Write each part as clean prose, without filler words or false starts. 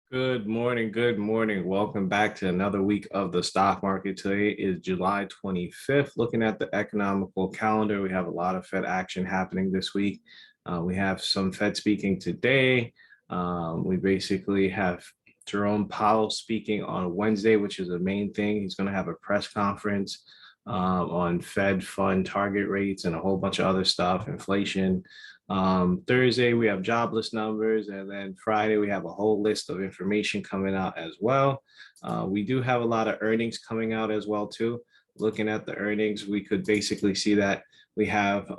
Good morning. Good morning. Welcome back to another week of the stock market. Today is July 25th. Looking at the economical calendar, we have a lot of Fed action happening this week. We have some Fed speaking today. We basically have Jerome Powell speaking on Wednesday, which is the main thing. He's going to have a press conference on Fed fund target rates and a whole bunch of other stuff, inflation. Thursday, we have jobless numbers, and then Friday, we have a whole list of information coming out as well. We do have a lot of earnings coming out as well, too. Looking at the earnings, we could basically see that we have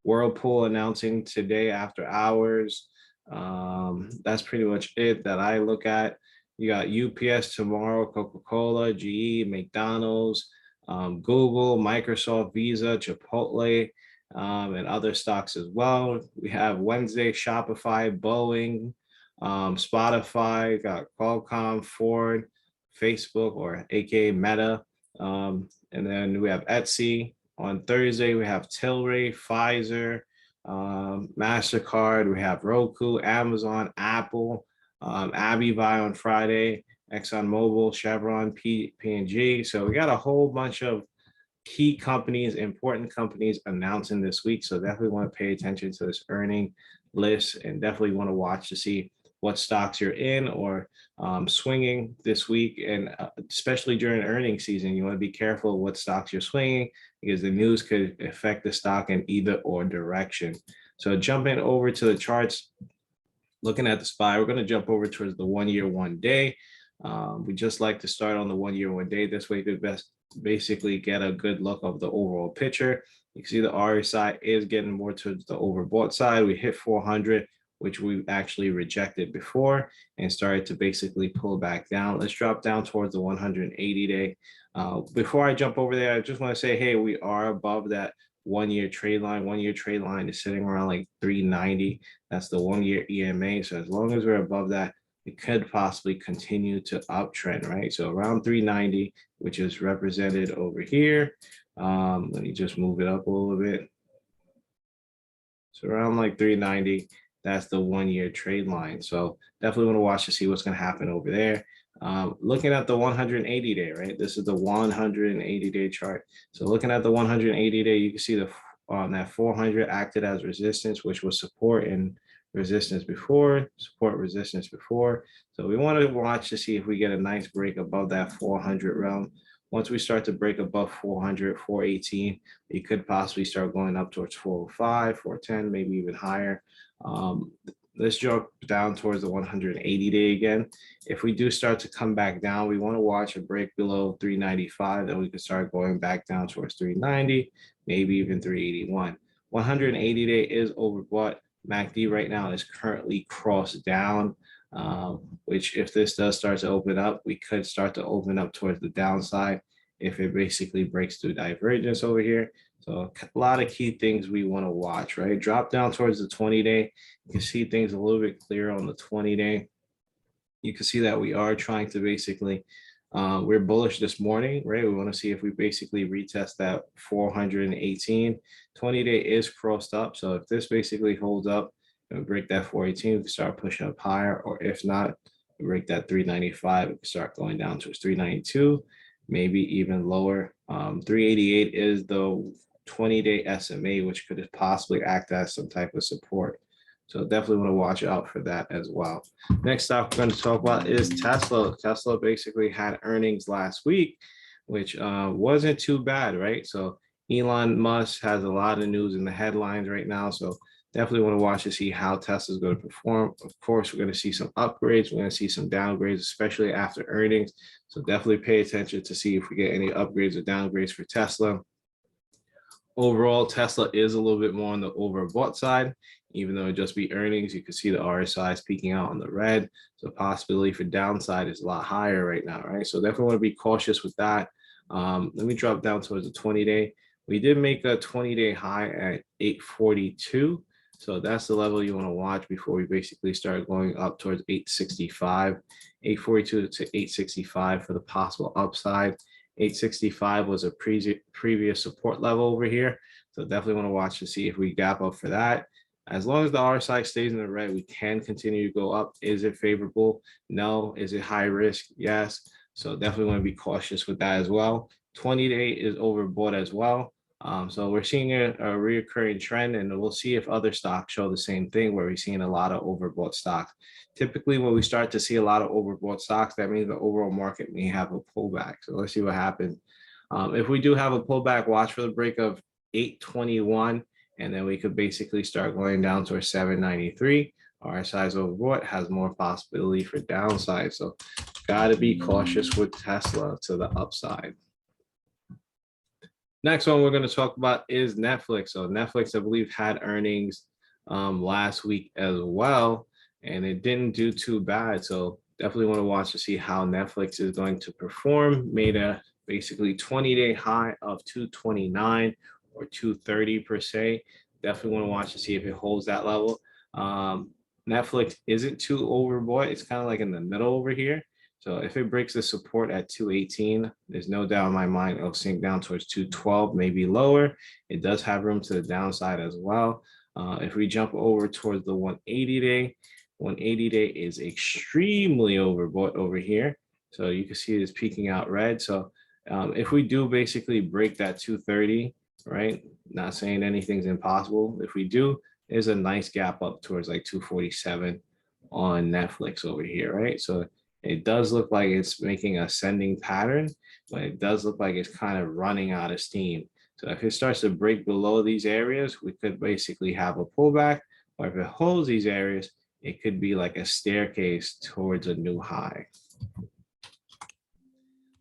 Whirlpool announcing today after hours. That's pretty much it that I look at. You got UPS tomorrow, Coca-Cola, GE, McDonald's, Google, Microsoft, Visa, Chipotle, and other stocks as well. We have Wednesday, Shopify, Boeing, Spotify, got Qualcomm, Ford, Facebook, or aka Meta. And then we have Etsy. On Thursday, we have Tilray, Pfizer, MasterCard. We have Roku, Amazon, Apple, Abivai on Friday, ExxonMobil, Chevron, P&G. So we got a whole bunch of key companies, important companies announcing this week. So definitely want to pay attention to this earning list and definitely want to watch to see what stocks you're in or swinging this week. And especially during earnings season, you want to be careful what stocks you're swinging because the news could affect the stock in either or direction. So jumping over to the charts, looking at the SPY, we're going to jump over towards the 1 year, 1 day. We just like to start on the 1 year, 1 day. This way, you could basically get a good look of the overall picture. You can see the RSI is getting more towards the overbought side. We hit 400, which we actually rejected before and started to basically pull back down. Let's drop down towards the 180 day. Before I jump over there, I just want to say, hey, we are above that 1 year trade line. 1 year trade line is sitting around like 390. That's the 1 year EMA. So as long as we're above that, it could possibly continue to uptrend, right? So around 390, which is represented over here. Let me just move it up a little bit. So around like 390, that's the 1 year trade line. So definitely want to watch to see what's going to happen over there. Looking at the 180 day, right? This is the 180 day chart. So looking at the 180 day, you can see the that 400 acted as resistance, which was support and resistance before, support resistance before. So we want to watch to see if we get a nice break above that 400 realm. Once we start to break above 400, 418, we could possibly start going up towards 405, 410, maybe even higher. Let's jump down towards the 180 day again. If we do start to come back down, we want to watch a break below 395, then we can start going back down towards 390, maybe even 381. 180 day is overbought. MACD right now is currently crossed down, which if this does start to open up, we could start to open up towards the downside if it basically breaks through divergence over here. So a lot of key things we want to watch, right? Drop down towards the 20 day. You can see things a little bit clearer on the 20 day. You can see that we are trying to basically, we're bullish this morning, right? We want to see if we basically retest that 418. 20 day is crossed up. So if this basically holds up and we break that 418, we can start pushing up higher. Or if not, we break that 395, we can start going down towards 392, maybe even lower. 388 is the 20-day SMA, which could possibly act as some type of support. So definitely want to watch out for that as well. Next stock we're going to talk about is Tesla. Tesla basically had earnings last week, which wasn't too bad, right? So Elon Musk has a lot of news in the headlines right now. So definitely want to watch to see how Tesla is going to perform. Of course, we're going to see some upgrades. We're going to see some downgrades, especially after earnings. So definitely pay attention to see if we get any upgrades or downgrades for Tesla. Overall, Tesla is a little bit more on the overbought side, even though it just be earnings. You can see the RSI is peaking out on the red. So possibility for downside is a lot higher right now, right? So definitely want to be cautious with that. Let me drop down towards the 20 day. We did make a 20-day high at 842. So that's the level you want to watch before we basically start going up towards 865, 842 to 865 for the possible upside. 865 was a previous support level over here. So definitely want to watch to see if we gap up for that. As long as the RSI stays in the red, we can continue to go up. Is it favorable? No. Is it high risk? Yes. So definitely want to be cautious with that as well. 20-day is overbought as well. So we're seeing a reoccurring trend, and we'll see if other stocks show the same thing where we're seeing a lot of overbought stocks. Typically, when we start to see a lot of overbought stocks, that means the overall market may have a pullback. So let's see what happens. If we do have a pullback, watch for the break of 821, and then we could basically start going down towards 793. RSI is overbought, has more possibility for downside. So got to be cautious with Tesla to the upside. Next one we're going to talk about is Netflix. So Netflix, I believe, had earnings last week as well, and it didn't do too bad. So definitely want to watch to see how Netflix is going to perform. Made a basically 20-day high of 229 or 230 per se. Definitely want to watch to see if it holds that level. Netflix isn't too overbought. It's kind of like in the middle over here. So if it breaks the support at 218, there's no doubt in my mind it'll sink down towards 212, maybe lower. It does have room to the downside as well. If we jump over towards the 180-day, 180-day is extremely overbought over here. So you can see it's peaking out red. So if we do basically break that 230, right? Not saying anything's impossible. If we do, there's a nice gap up towards like 247 on Netflix over here, right? So it does look like it's making a ascending pattern, but it does look like it's kind of running out of steam. So if it starts to break below these areas, we could basically have a pullback, or if it holds these areas, it could be like a staircase towards a new high.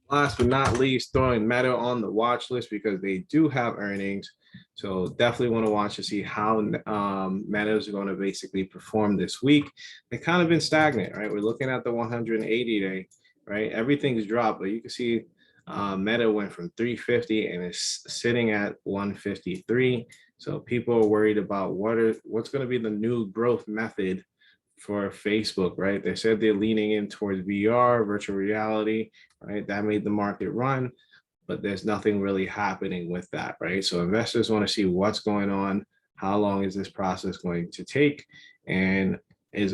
Last but not least, throwing Meta on the watch list because they do have earnings. So definitely want to watch to see how Meta is going to basically perform this week. They've kind of been stagnant, right? We're looking at the 180-day, right? Everything's dropped, but you can see Meta went from 350 and is sitting at 153. So people are worried about what's going to be the new growth method for Facebook, right? They said they're leaning in towards VR, virtual reality, right? That made the market run, but there's nothing really happening with that, right? So investors want to see what's going on, how long is this process going to take, and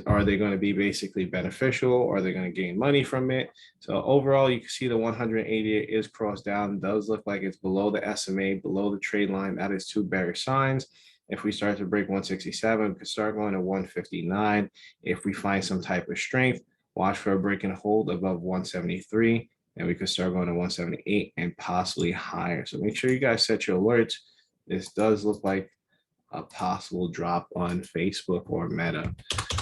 are they going to be basically beneficial, or are they going to gain money from it? So overall, you can see the 180 is crossed down. Does look like it's below the SMA, below the trade line. That is two bearish signs. If we start to break 167, we could start going to 159. If we find some type of strength, watch for a break and hold above 173, and we could start going to 178 and possibly higher. So make sure you guys set your alerts. This does look like a possible drop on Facebook or Meta.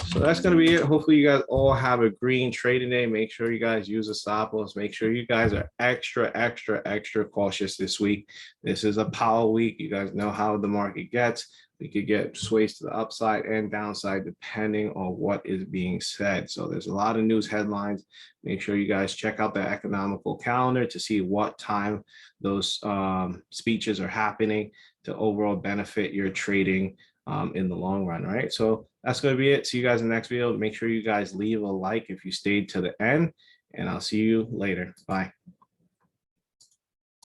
So that's going to be it. Hopefully you guys all have a green trading day. Make sure you guys use a stop loss. Make sure you guys are extra cautious this week. This is a Powell week. You guys know how the market gets. We could get sways to the upside and downside depending on what is being said. So there's a lot of news headlines. Make sure you guys check out the economical calendar to see what time those speeches are happening to overall benefit your trading in the long run, right? So that's going to be it. See you guys in the next video. Make sure you guys leave a like if you stayed to the end, and I'll see you later. Bye.